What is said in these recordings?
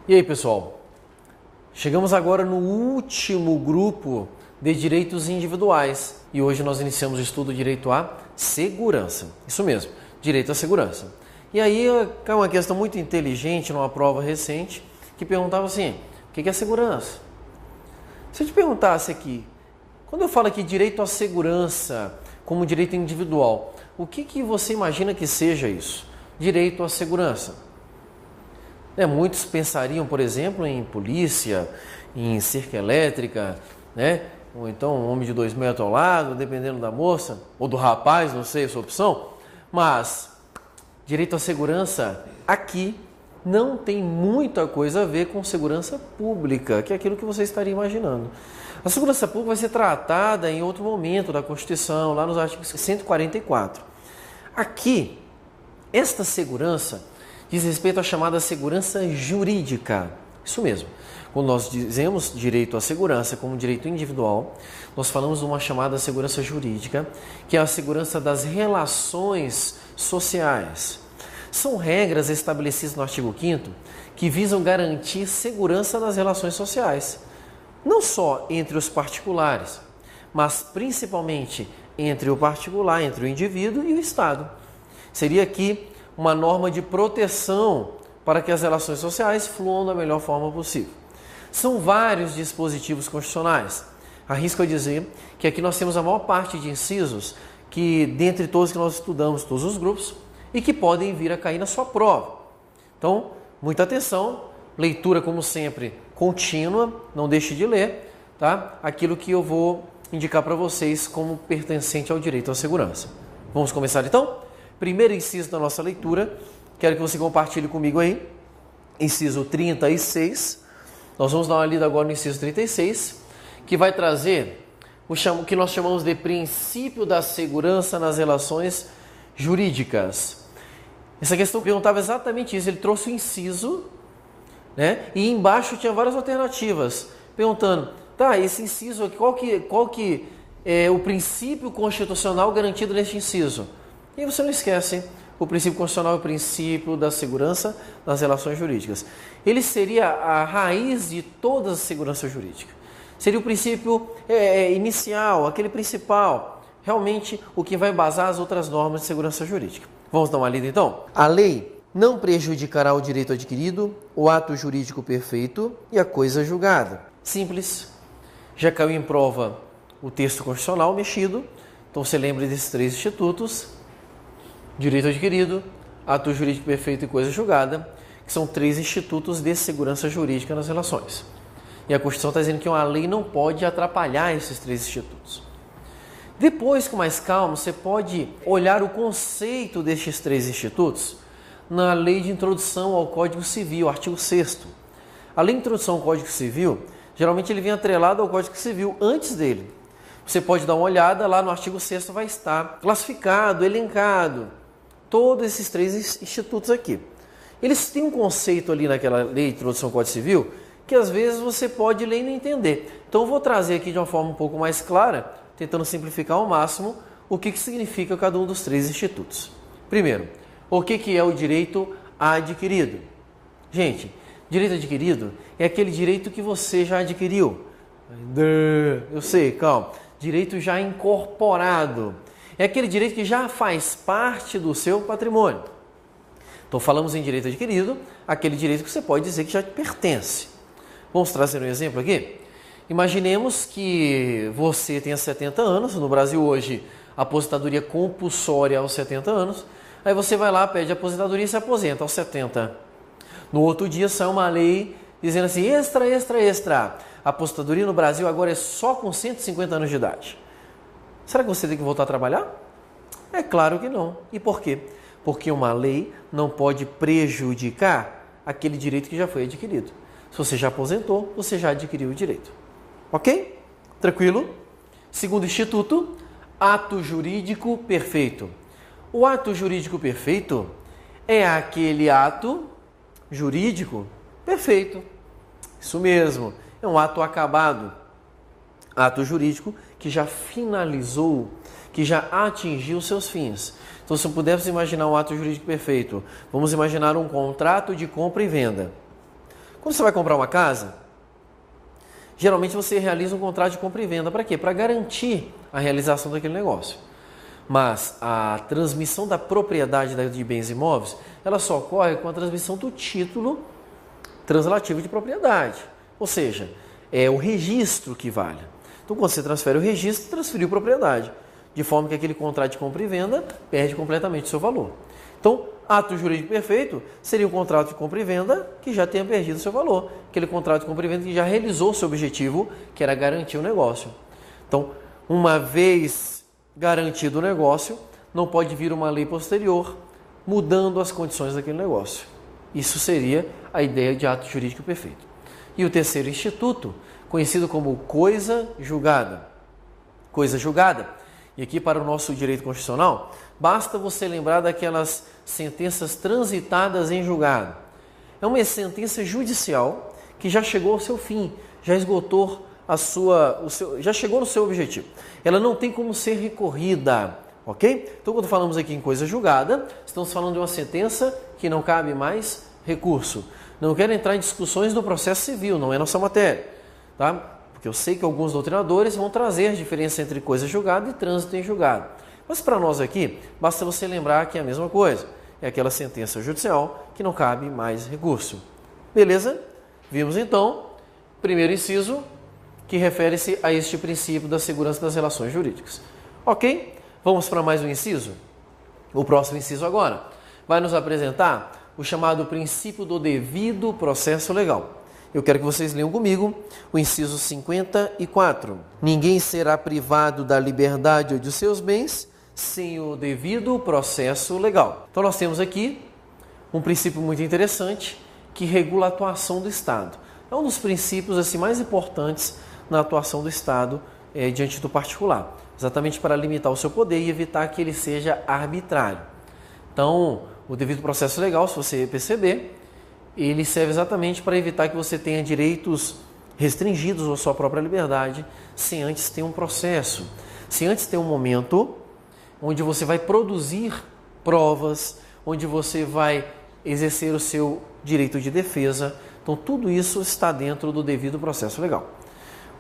E aí, pessoal? Chegamos agora no último grupo de direitos individuais e hoje nós iniciamos o estudo direito à segurança. Isso mesmo, direito à segurança. E aí caiu uma questão muito inteligente numa prova recente que perguntava assim, o que é segurança? Se eu te perguntasse aqui, quando eu falo aqui direito à segurança como direito individual, o que você imagina que seja isso? Direito à segurança. Muitos pensariam, por exemplo, em polícia, em cerca elétrica, ou então um homem de 2 metros ao lado, dependendo da moça, ou do rapaz, não sei a sua opção. Mas direito à segurança aqui não tem muita coisa a ver com segurança pública, que é aquilo que você estaria imaginando. A segurança pública vai ser tratada em outro momento da Constituição, lá nos artigos 144. Aqui, esta segurança diz respeito à chamada segurança jurídica. Isso mesmo. Quando nós dizemos direito à segurança como direito individual, nós falamos de uma chamada segurança jurídica, que é a segurança das relações sociais. São regras estabelecidas no artigo 5º que visam garantir segurança nas relações sociais, não só entre os particulares, mas principalmente entre o particular, entre o indivíduo e o Estado. Seria aqui uma norma de proteção para que as relações sociais fluam da melhor forma possível. São vários dispositivos constitucionais. Arrisco a dizer que aqui nós temos a maior parte de incisos que, dentre todos que nós estudamos, todos os grupos, e que podem vir a cair na sua prova. Então, muita atenção, leitura como sempre contínua, não deixe de ler, tá? Aquilo que eu vou indicar para vocês como pertencente ao direito à segurança. Vamos começar então? Primeiro inciso da nossa leitura, quero que você compartilhe comigo aí, inciso 36, nós vamos dar uma lida agora no inciso 36, que vai trazer o que nós chamamos de princípio da segurança nas relações jurídicas. Essa questão perguntava exatamente isso, ele trouxe o inciso, e embaixo tinha várias alternativas, perguntando, esse inciso aqui, qual que é o princípio constitucional garantido neste inciso? E você não esquece, o princípio constitucional é o princípio da segurança nas relações jurídicas. Ele seria a raiz de toda a segurança jurídica. Seria o princípio inicial, aquele principal, realmente o que vai embasar as outras normas de segurança jurídica. Vamos dar uma lida então? A lei não prejudicará o direito adquirido, o ato jurídico perfeito e a coisa julgada. Simples. Já caiu em prova o texto constitucional mexido, então você lembra desses 3 institutos: direito adquirido, ato jurídico perfeito e coisa julgada, que são 3 institutos de segurança jurídica nas relações. E a Constituição está dizendo que uma lei não pode atrapalhar esses 3 institutos. Depois, com mais calma, você pode olhar o conceito destes 3 institutos na Lei de Introdução ao Código Civil, artigo 6º. A Lei de Introdução ao Código Civil, geralmente ele vem atrelado ao Código Civil antes dele. Você pode dar uma olhada, lá no artigo 6º vai estar classificado, elencado, todos esses 3 institutos aqui. Eles têm um conceito ali naquela Lei de Introdução ao Código Civil que às vezes você pode ler e não entender. Então eu vou trazer aqui de uma forma um pouco mais clara, tentando simplificar ao máximo, o que significa cada um dos 3 institutos. Primeiro, o que é o direito adquirido? Gente, direito adquirido é aquele direito que você já adquiriu. Eu sei, calma. Direito já incorporado. É aquele direito que já faz parte do seu patrimônio. Então falamos em direito adquirido, aquele direito que você pode dizer que já te pertence. Vamos trazer um exemplo aqui? Imaginemos que você tenha 70 anos, no Brasil hoje a aposentadoria compulsória aos 70 anos, aí você vai lá, pede aposentadoria e se aposenta aos 70. No outro dia sai uma lei dizendo assim, extra, a aposentadoria no Brasil agora é só com 150 anos de idade. Será que você tem que voltar a trabalhar? É claro que não. E por quê? Porque uma lei não pode prejudicar aquele direito que já foi adquirido. Se você já aposentou, você já adquiriu o direito. Ok? Tranquilo? Segundo instituto, ato jurídico perfeito. O ato jurídico perfeito é aquele ato jurídico perfeito. Isso mesmo, é um ato acabado. Ato jurídico que já finalizou, que já atingiu seus fins. Então, se pudermos imaginar um ato jurídico perfeito, vamos imaginar um contrato de compra e venda. Quando você vai comprar uma casa, geralmente você realiza um contrato de compra e venda. Para quê? Para garantir a realização daquele negócio. Mas a transmissão da propriedade de bens imóveis, ela só ocorre com a transmissão do título translativo de propriedade. Ou seja, é o registro que vale. Então, quando você transfere o registro, transferiu propriedade. De forma que aquele contrato de compra e venda perde completamente o seu valor. Então, ato jurídico perfeito seria um contrato de compra e venda que já tenha perdido o seu valor. Aquele contrato de compra e venda que já realizou o seu objetivo, que era garantir o negócio. Então, uma vez garantido o negócio, não pode vir uma lei posterior mudando as condições daquele negócio. Isso seria a ideia de ato jurídico perfeito. E o terceiro instituto, conhecido como coisa julgada. Coisa julgada. E aqui para o nosso direito constitucional, basta você lembrar daquelas sentenças transitadas em julgado. É uma sentença judicial que já chegou ao seu fim, já esgotou já chegou no seu objetivo. Ela não tem como ser recorrida, ok? Então, quando falamos aqui em coisa julgada, estamos falando de uma sentença que não cabe mais recurso. Não quero entrar em discussões do processo civil, não é nossa matéria, tá? Porque eu sei que alguns doutrinadores vão trazer a diferença entre coisa julgada e trânsito em julgado. Mas para nós aqui, basta você lembrar que é a mesma coisa. É aquela sentença judicial que não cabe mais recurso. Beleza? Vimos então, primeiro inciso, que refere-se a este princípio da segurança das relações jurídicas. Ok? Vamos para mais um inciso? O próximo inciso agora vai nos apresentar o chamado princípio do devido processo legal. Eu quero que vocês leiam comigo o inciso 54. Ninguém será privado da liberdade ou de seus bens sem o devido processo legal. Então nós temos aqui um princípio muito interessante que regula a atuação do Estado. É um dos princípios assim, mais importantes na atuação do Estado diante do particular, exatamente para limitar o seu poder e evitar que ele seja arbitrário. Então, o devido processo legal, se você perceber, ele serve exatamente para evitar que você tenha direitos restringidos à sua própria liberdade, sem antes ter um processo, sem antes ter um momento onde você vai produzir provas, onde você vai exercer o seu direito de defesa. Então, tudo isso está dentro do devido processo legal.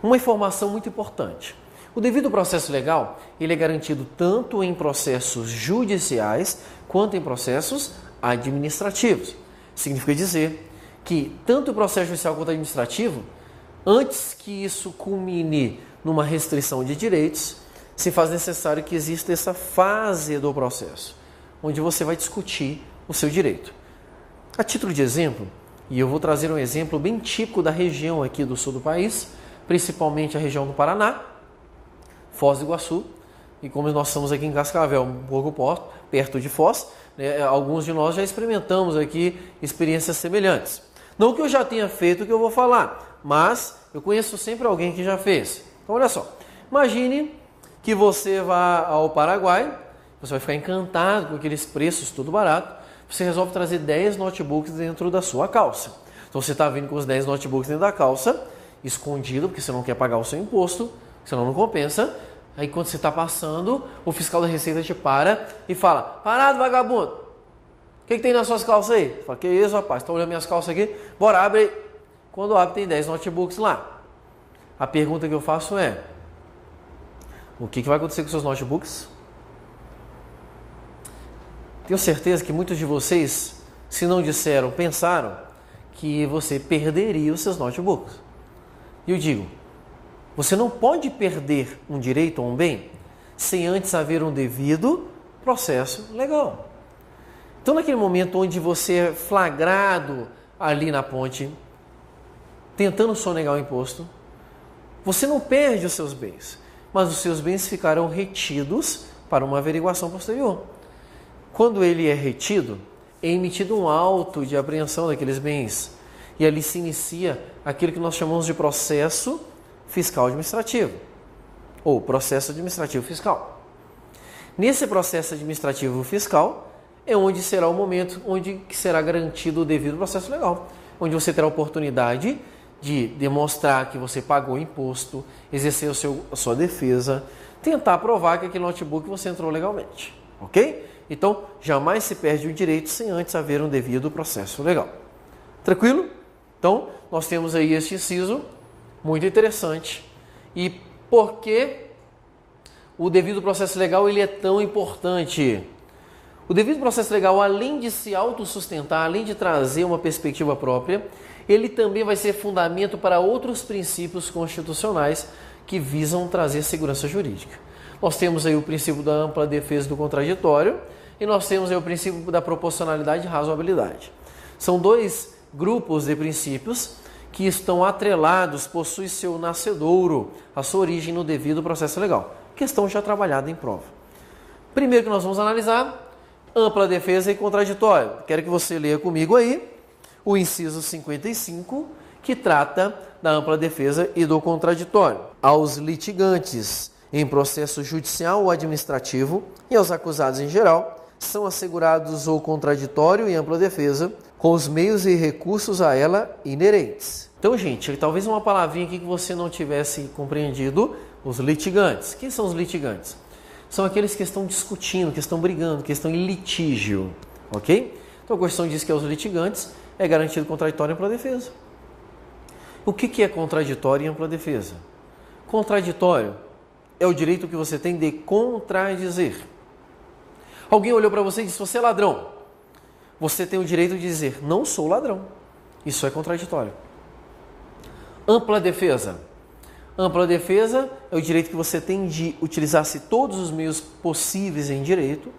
Uma informação muito importante. O devido processo legal, ele é garantido tanto em processos judiciais quanto em processos administrativos. Significa dizer que tanto o processo judicial quanto o administrativo, antes que isso culmine numa restrição de direitos, se faz necessário que exista essa fase do processo, onde você vai discutir o seu direito. A título de exemplo, e eu vou trazer um exemplo bem típico da região aqui do sul do país, principalmente a região do Paraná, Foz do Iguaçu, e como nós estamos aqui em Cascavel, um pouco perto de Foz, né, alguns de nós já experimentamos aqui experiências semelhantes. Não que eu já tenha feito o que eu vou falar, mas eu conheço sempre alguém que já fez. Então olha só, imagine que você vá ao Paraguai, você vai ficar encantado com aqueles preços tudo barato, você resolve trazer 10 notebooks dentro da sua calça. Então você está vindo com os 10 notebooks dentro da calça, escondido, porque você não quer pagar o seu imposto, senão não compensa. Aí quando você está passando, o fiscal da Receita te para e fala: parado, vagabundo, o que tem nas suas calças aí? Você fala: que isso, rapaz, está olhando minhas calças aqui? Bora, abre aí. Quando abre, tem 10 notebooks lá. A pergunta que eu faço é: o que vai acontecer com seus notebooks? Tenho certeza que muitos de vocês, se não disseram, pensaram que você perderia os seus notebooks. E eu digo, você não pode perder um direito ou um bem sem antes haver um devido processo legal. Então, naquele momento onde você é flagrado ali na ponte, tentando sonegar o imposto, você não perde os seus bens, mas os seus bens ficarão retidos para uma averiguação posterior. Quando ele é retido, é emitido um auto de apreensão daqueles bens. E ali se inicia aquilo que nós chamamos de processo fiscal administrativo, ou processo administrativo fiscal. Nesse processo administrativo fiscal é onde será o momento onde será garantido o devido processo legal, onde você terá a oportunidade de demonstrar que você pagou imposto, exercer a sua defesa, tentar provar que aquele notebook você entrou legalmente, ok? Então, jamais se perde o direito sem antes haver um devido processo legal. Tranquilo? Então, nós temos aí este inciso muito interessante. E por que o devido processo legal ele é tão importante? O devido processo legal, além de se autossustentar, além de trazer uma perspectiva própria, ele também vai ser fundamento para outros princípios constitucionais que visam trazer segurança jurídica. Nós temos aí o princípio da ampla defesa do contraditório e nós temos aí o princípio da proporcionalidade e razoabilidade. São dois grupos de princípios que estão atrelados, possuem seu nascedouro, a sua origem no devido processo legal. Questão já trabalhada em prova. Primeiro que nós vamos analisar, ampla defesa e contraditório. Quero que você leia comigo aí o inciso 55, que trata da ampla defesa e do contraditório. Aos litigantes em processo judicial ou administrativo e aos acusados em geral, são assegurados o contraditório e ampla defesa com os meios e recursos a ela inerentes. Então, gente, talvez uma palavrinha aqui que você não tivesse compreendido, os litigantes. Quem são os litigantes? São aqueles que estão discutindo, que estão brigando, que estão em litígio, ok? Então, a Constituição diz que aos litigantes é garantido contraditório e ampla defesa. O que é contraditório e ampla defesa? Contraditório é o direito que você tem de contradizer. Alguém olhou para você e disse, você é ladrão. Você tem o direito de dizer, não sou ladrão. Isso é contraditório. Ampla defesa. Ampla defesa é o direito que você tem de utilizar-se todos os meios possíveis em direito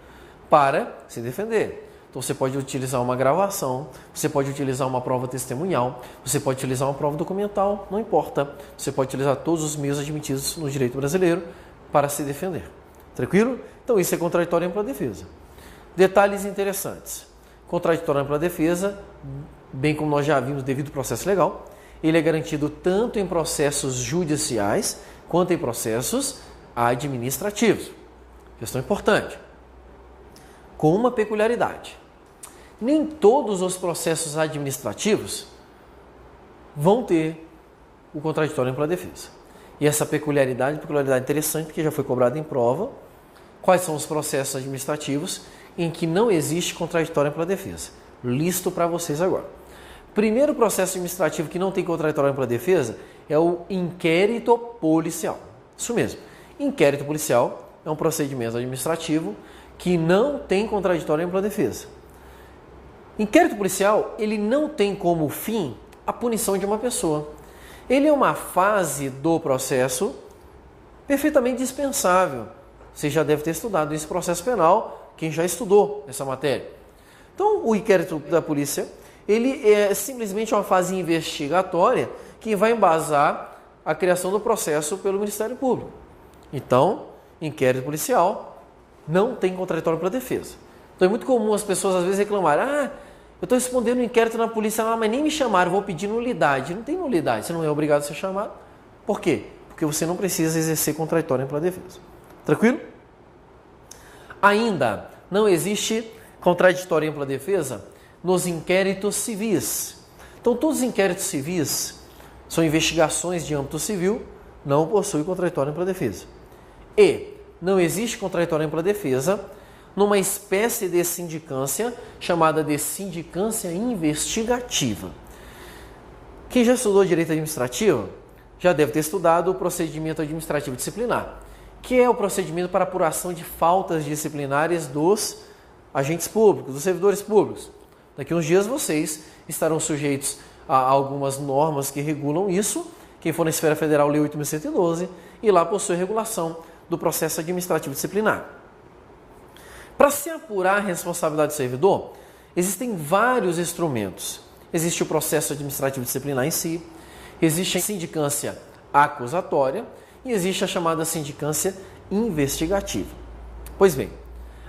para se defender. Então você pode utilizar uma gravação, você pode utilizar uma prova testemunhal, você pode utilizar uma prova documental, não importa. Você pode utilizar todos os meios admitidos no direito brasileiro para se defender. Tranquilo? Então isso é contraditório e ampla defesa. Detalhes interessantes. Contraditório e ampla defesa, bem como nós já vimos devido processo legal, ele é garantido tanto em processos judiciais quanto em processos administrativos. Questão importante. Com uma peculiaridade. Nem todos os processos administrativos vão ter o contraditório e ampla defesa. E essa peculiaridade interessante, porque já foi cobrada em prova. Quais são os processos administrativos em que não existe contraditório e ampla defesa? Listo para vocês agora. Primeiro processo administrativo que não tem contraditório e ampla defesa é o inquérito policial. Isso mesmo. Inquérito policial é um procedimento administrativo que não tem contraditório e ampla defesa. Inquérito policial, ele não tem como fim a punição de uma pessoa. Ele é uma fase do processo perfeitamente dispensável. Você já deve ter estudado esse processo penal, quem já estudou essa matéria. Então, o inquérito da polícia, ele é simplesmente uma fase investigatória que vai embasar a criação do processo pelo Ministério Público. Então, inquérito policial não tem contraditório para defesa. Então, é muito comum as pessoas às vezes reclamarem, eu estou respondendo um inquérito na polícia, mas nem me chamaram, vou pedir nulidade. Não tem nulidade, você não é obrigado a ser chamado. Por quê? Porque você não precisa exercer contraditório para defesa. Tranquilo? Ainda não existe contraditório e ampla defesa nos inquéritos civis. Então, todos os inquéritos civis são investigações de âmbito civil, não possuem contraditório e ampla defesa. E não existe contraditório e ampla defesa numa espécie de sindicância chamada de sindicância investigativa. Quem já estudou direito administrativo já deve ter estudado o procedimento administrativo disciplinar, que é o procedimento para apuração de faltas disciplinares dos agentes públicos, dos servidores públicos. Daqui a uns dias vocês estarão sujeitos a algumas normas que regulam isso. Quem for na esfera federal, lê 8.112 e lá possui regulação do processo administrativo disciplinar. Para se apurar a responsabilidade do servidor, existem vários instrumentos. Existe o processo administrativo disciplinar em si, existe a sindicância acusatória e existe a chamada sindicância investigativa. Pois bem,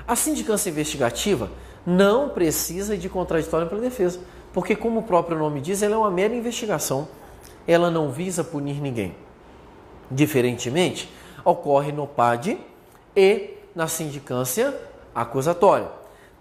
a sindicância investigativa não precisa de contraditório para defesa, porque como o próprio nome diz, ela é uma mera investigação, ela não visa punir ninguém. Diferentemente, ocorre no PAD e na sindicância acusatória.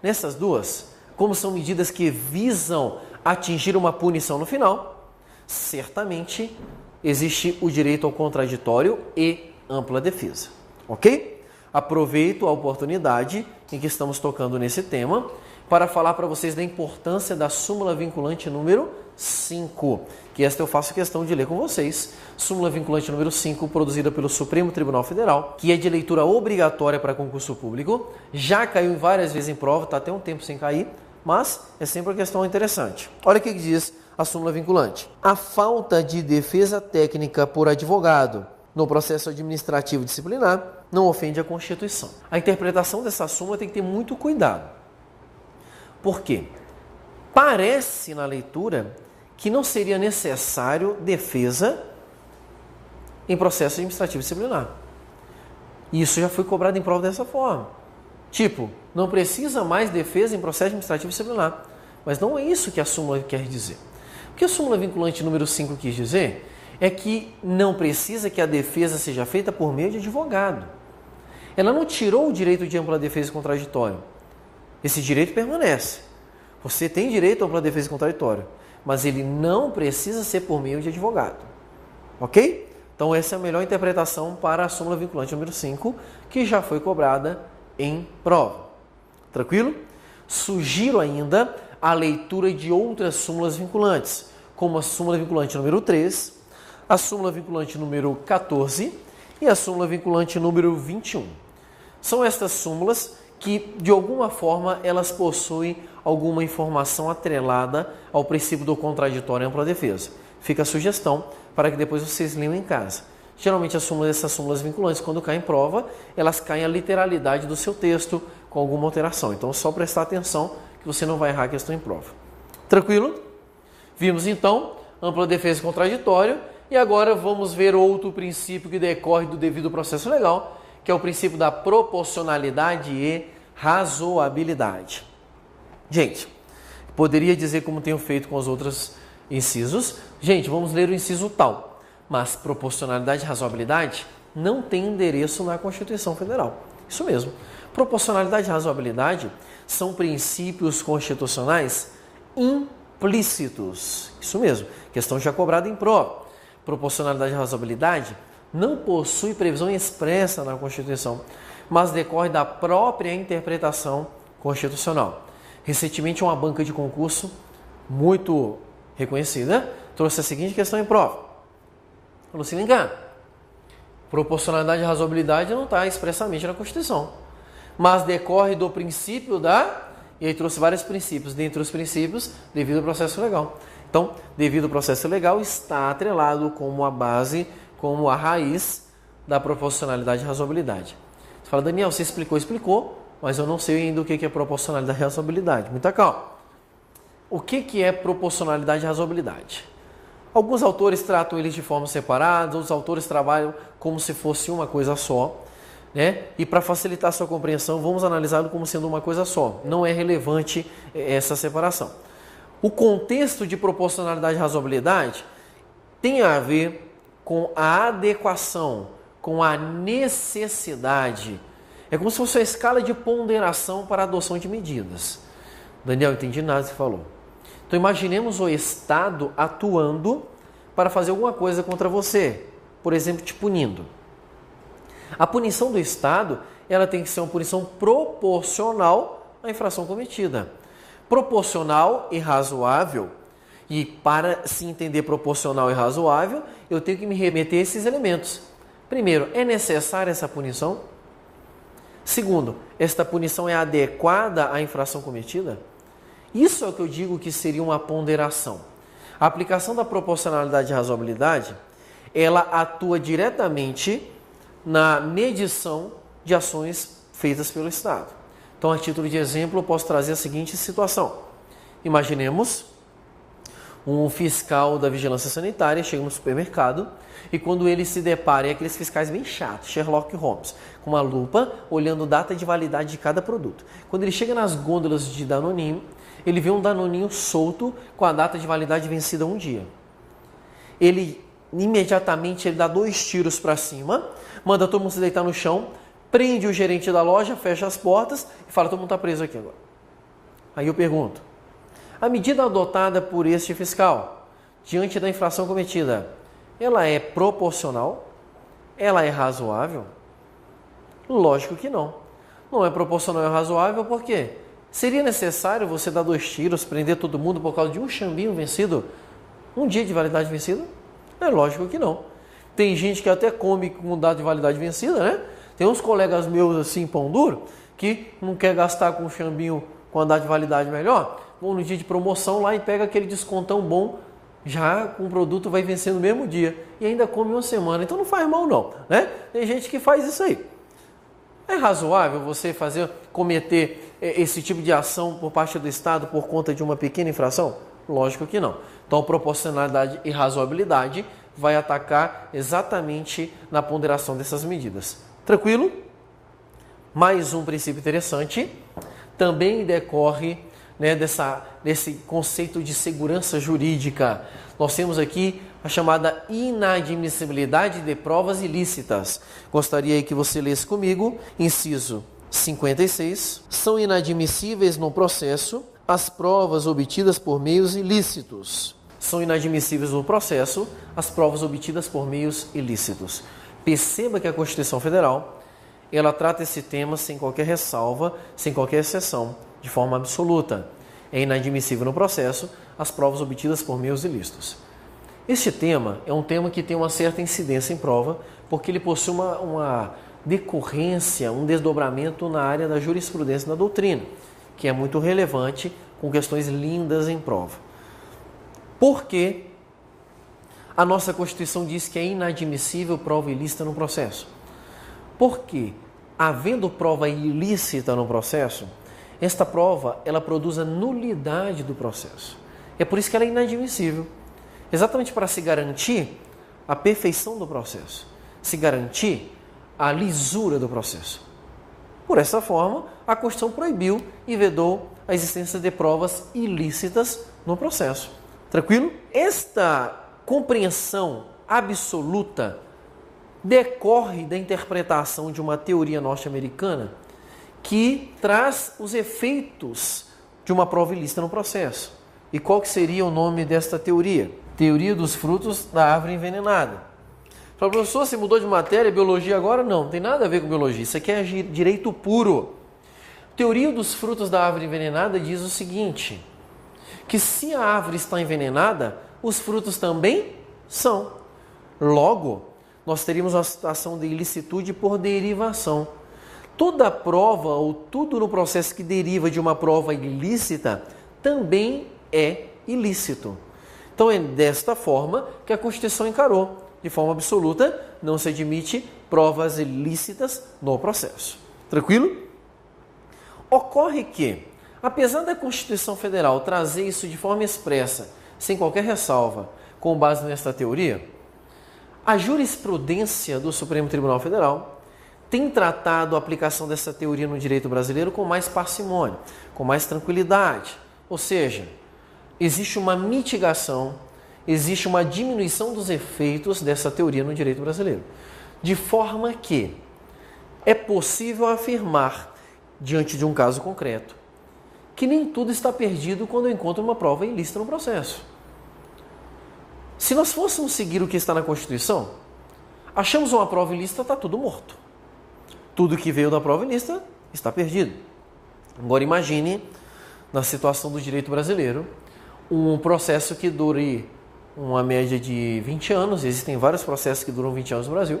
Nessas duas, como são medidas que visam atingir uma punição no final, certamente existe o direito ao contraditório e ampla defesa. Ok? Aproveito a oportunidade em que estamos tocando nesse tema para falar para vocês da importância da súmula vinculante número 5, que esta eu faço questão de ler com vocês. Súmula vinculante número 5, produzida pelo Supremo Tribunal Federal, que é de leitura obrigatória para concurso público. Já caiu várias vezes em prova, está até um tempo sem cair, mas é sempre uma questão interessante. Olha o que diz a súmula vinculante. A falta de defesa técnica por advogado no processo administrativo disciplinar não ofende a Constituição. A interpretação dessa súmula tem que ter muito cuidado. Por quê? Parece na leitura que não seria necessário defesa em processo administrativo disciplinar. E isso já foi cobrado em prova dessa forma. Tipo, não precisa mais defesa em processo administrativo disciplinar. Mas não é isso que a súmula quer dizer. O que a súmula vinculante número 5 quis dizer é que não precisa que a defesa seja feita por meio de advogado. Ela não tirou o direito de ampla defesa e contraditório. Esse direito permanece. Você tem direito a ampla defesa e contraditório, mas ele não precisa ser por meio de advogado. Ok? Então essa é a melhor interpretação para a súmula vinculante número 5, que já foi cobrada em prova. Tranquilo? Sugiro ainda a leitura de outras súmulas vinculantes, como a súmula vinculante número 3, a súmula vinculante número 14 e a súmula vinculante número 21. São estas súmulas que, de alguma forma, elas possuem alguma informação atrelada ao princípio do contraditório e ampla defesa. Fica a sugestão para que depois vocês leiam em casa. Geralmente essas súmulas vinculantes, quando caem em prova, elas caem a literalidade do seu texto com alguma alteração. Então é só prestar atenção que você não vai errar a questão em prova. Tranquilo? Vimos então ampla defesa e contraditório e agora vamos ver outro princípio que decorre do devido processo legal, que é o princípio da proporcionalidade e razoabilidade. Gente, poderia dizer como tenho feito com os outros incisos. Gente, vamos ler o inciso tal. Mas proporcionalidade e razoabilidade não tem endereço na Constituição Federal. Isso mesmo. Proporcionalidade e razoabilidade são princípios constitucionais implícitos. Isso mesmo. Questão já cobrada em prova. Proporcionalidade e razoabilidade não possui previsão expressa na Constituição, mas decorre da própria interpretação constitucional. Recentemente, uma banca de concurso muito reconhecida trouxe a seguinte questão em prova. Falou assim, Lincoln, proporcionalidade e razoabilidade não está expressamente na Constituição, mas decorre do princípio da... E aí trouxe vários princípios, dentre os princípios, devido ao processo legal. Então, devido ao processo legal, está atrelado como a base, como a raiz da proporcionalidade e razoabilidade. Você fala, Daniel, você explicou, mas eu não sei ainda o que é proporcionalidade e razoabilidade. Muita calma. O que é proporcionalidade e razoabilidade? Alguns autores tratam eles de forma separada, outros autores trabalham como se fosse uma coisa só, né? E para facilitar a sua compreensão, vamos analisá-lo como sendo uma coisa só. Não é relevante essa separação. O contexto de proporcionalidade e razoabilidade tem a ver com a adequação, com a necessidade. É como se fosse uma escala de ponderação para a adoção de medidas. Daniel, entendi nada que você falou. Então imaginemos o Estado atuando para fazer alguma coisa contra você, por exemplo, te punindo. A punição do Estado, ela tem que ser uma punição proporcional à infração cometida. Proporcional e razoável. E para se entender proporcional e razoável, eu tenho que me remeter a esses elementos. Primeiro, é necessária essa punição? Segundo, esta punição é adequada à infração cometida? Isso é o que eu digo que seria uma ponderação. A aplicação da proporcionalidade e razoabilidade, ela atua diretamente na medição de ações feitas pelo Estado. Então, a título de exemplo, eu posso trazer a seguinte situação. Imaginemos um fiscal da vigilância sanitária chega no supermercado e quando ele se depara, é aqueles fiscais bem chatos, Sherlock Holmes, com uma lupa, olhando data de validade de cada produto. Quando ele chega nas gôndolas de Danoninho, ele vê um Danoninho solto com a data de validade vencida um dia. Ele imediatamente dá 2 tiros para cima, manda todo mundo se deitar no chão, prende o gerente da loja, fecha as portas e fala, todo mundo está preso aqui agora. Aí eu pergunto, a medida adotada por este fiscal, diante da infração cometida, ela é proporcional? Ela é razoável? Lógico que não. Não é proporcional e razoável por quê? Seria necessário você dar 2 tiros, prender todo mundo por causa de um chambinho vencido Um dia de validade vencida? É lógico que não. Tem gente que até come com data de validade vencida, né? Tem uns colegas meus assim, pão duro, que não quer gastar com um chambinho com a data de validade melhor, vão no dia de promoção lá e pega aquele descontão bom, já com o produto vai vencer no mesmo dia e ainda come uma semana. Então não faz mal não, né? Tem gente que faz isso aí. É razoável você cometer esse tipo de ação por parte do Estado por conta de uma pequena infração? Lógico que não. Então, proporcionalidade e razoabilidade vai atacar exatamente na ponderação dessas medidas. Tranquilo? Mais um princípio interessante. Também decorre, né, desse conceito de segurança jurídica. Nós temos aqui a chamada inadmissibilidade de provas ilícitas. Gostaria aí que você lesse comigo, inciso 56. São inadmissíveis no processo as provas obtidas por meios ilícitos. São inadmissíveis no processo as provas obtidas por meios ilícitos. Perceba que a Constituição Federal, ela trata esse tema sem qualquer ressalva, sem qualquer exceção, de forma absoluta. É inadmissível no processo as provas obtidas por meios ilícitos. Este tema é um tema que tem uma certa incidência em prova, porque ele possui uma decorrência, um desdobramento na área da jurisprudência e da doutrina, que é muito relevante, com questões lindas em prova. Por que a nossa Constituição diz que é inadmissível prova ilícita no processo? Porque, havendo prova ilícita no processo, esta prova ela produz a nulidade do processo. É por isso que ela é inadmissível. Exatamente para se garantir a perfeição do processo, se garantir a lisura do processo. Por essa forma, a Constituição proibiu e vedou a existência de provas ilícitas no processo. Tranquilo? Esta compreensão absoluta decorre da interpretação de uma teoria norte-americana que traz os efeitos de uma prova ilícita no processo. E qual que seria o nome desta teoria? Teoria dos frutos da árvore envenenada. Fala, professor, você mudou de matéria, biologia agora? Não tem nada a ver com biologia, isso aqui é direito puro. Teoria dos frutos da árvore envenenada diz o seguinte, que se a árvore está envenenada, os frutos também são. Logo, nós teríamos uma situação de ilicitude por derivação. Toda prova ou tudo no processo que deriva de uma prova ilícita também é ilícito. Então é desta forma que a Constituição encarou. De forma absoluta, não se admite provas ilícitas no processo. Tranquilo? Ocorre que, apesar da Constituição Federal trazer isso de forma expressa, sem qualquer ressalva, com base nesta teoria, a jurisprudência do Supremo Tribunal Federal tem tratado a aplicação dessa teoria no direito brasileiro com mais parcimônia, com mais tranquilidade. Ou seja, existe uma mitigação, existe uma diminuição dos efeitos dessa teoria no direito brasileiro. De forma que é possível afirmar, diante de um caso concreto, que nem tudo está perdido quando eu encontro uma prova ilícita no processo. Se nós fôssemos seguir o que está na Constituição, achamos uma prova ilícita, está tudo morto. Tudo que veio da prova ilícita está perdido. Agora imagine, na situação do direito brasileiro, um processo que dure uma média de 20 anos, existem vários processos que duram 20 anos no Brasil,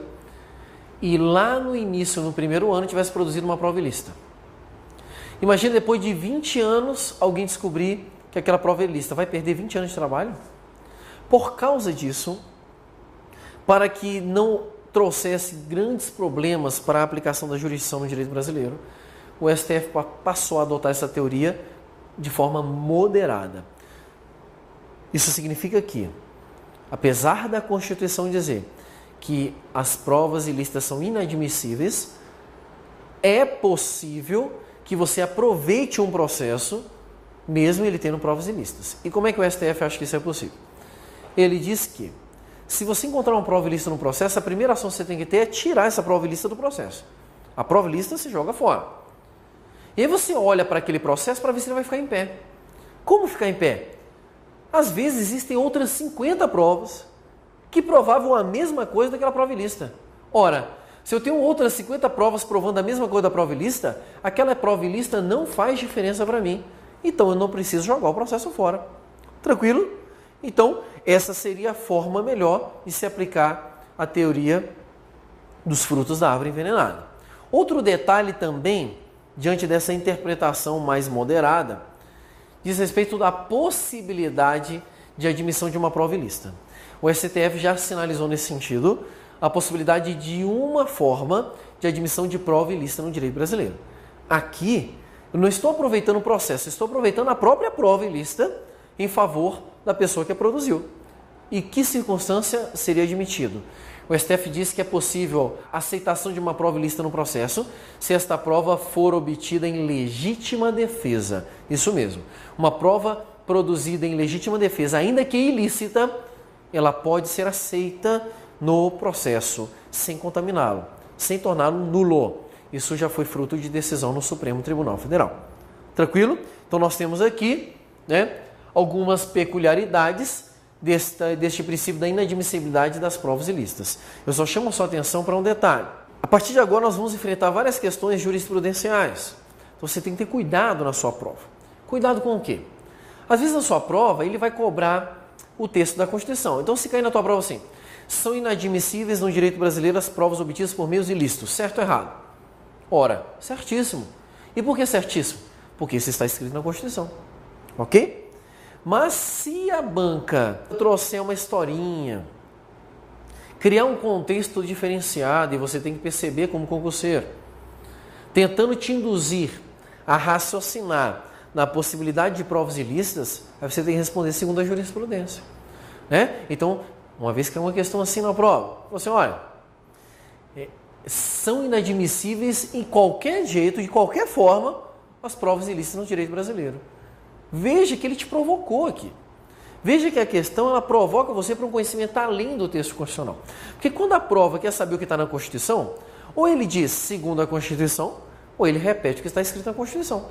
e lá no início, no primeiro ano, tivesse produzido uma prova ilícita. Imagina depois de 20 anos alguém descobrir que aquela prova é ilícita, vai perder 20 anos de trabalho? Por causa disso, para que não trouxesse grandes problemas para a aplicação da jurisdição no direito brasileiro, o STF passou a adotar essa teoria de forma moderada. Isso significa que, apesar da Constituição dizer que as provas ilícitas são inadmissíveis, é possível que você aproveite um processo, mesmo ele tendo provas ilícitas. E como é que o STF acha que isso é possível? Ele diz que, se você encontrar uma prova ilícita no processo, a primeira ação que você tem que ter é tirar essa prova ilícita do processo. A prova ilícita se joga fora. E aí você olha para aquele processo para ver se ele vai ficar em pé. Como ficar em pé? Às vezes existem outras 50 provas que provavam a mesma coisa daquela prova ilícita. Ora, se eu tenho outras 50 provas provando a mesma coisa da prova ilícita, aquela prova ilícita não faz diferença para mim. Então eu não preciso jogar o processo fora. Tranquilo? Então, essa seria a forma melhor de se aplicar a teoria dos frutos da árvore envenenada. Outro detalhe também, diante dessa interpretação mais moderada, diz respeito da possibilidade de admissão de uma prova ilícita. O STF já sinalizou nesse sentido a possibilidade de uma forma de admissão de prova ilícita no direito brasileiro. Aqui, eu não estou aproveitando o processo, estou aproveitando a própria prova ilícita em favor da pessoa que a produziu. E que circunstância seria admitido? O STF diz que é possível a aceitação de uma prova ilícita no processo se esta prova for obtida em legítima defesa. Isso mesmo. Uma prova produzida em legítima defesa, ainda que ilícita, ela pode ser aceita no processo, sem contaminá-lo, sem torná-lo nulo. Isso já foi fruto de decisão no Supremo Tribunal Federal. Tranquilo? Então nós temos aqui, algumas peculiaridades deste princípio da inadmissibilidade das provas ilícitas. Eu só chamo a sua atenção para um detalhe. A partir de agora nós vamos enfrentar várias questões jurisprudenciais. Então você tem que ter cuidado na sua prova. Cuidado com o quê? Às vezes na sua prova ele vai cobrar o texto da Constituição. Então se cair na tua prova assim, são inadmissíveis no direito brasileiro as provas obtidas por meios ilícitos. Certo ou errado? Ora, certíssimo. E por que certíssimo? Porque isso está escrito na Constituição. Ok? Mas se a banca trouxer uma historinha, criar um contexto diferenciado, e você tem que perceber como concurseiro, tentando te induzir a raciocinar na possibilidade de provas ilícitas, aí você tem que responder segundo a jurisprudência. Então, uma vez que é uma questão assim na prova, você olha, são inadmissíveis em qualquer jeito, de qualquer forma, as provas ilícitas no direito brasileiro. Veja que ele te provocou aqui. Veja que a questão ela provoca você para um conhecimento além do texto constitucional. Porque quando a prova quer saber o que está na Constituição, ou ele diz segundo a Constituição, ou ele repete o que está escrito na Constituição.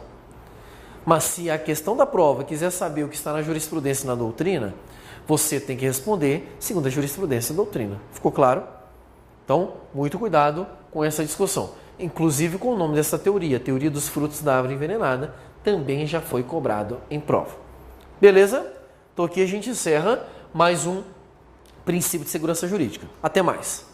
Mas se a questão da prova quiser saber o que está na jurisprudência e na doutrina, você tem que responder segundo a jurisprudência e a doutrina. Ficou claro? Então, muito cuidado com essa discussão. Inclusive com o nome dessa teoria, teoria dos frutos da árvore envenenada, também já foi cobrado em prova. Beleza? Então aqui a gente encerra mais um princípio de segurança jurídica. Até mais!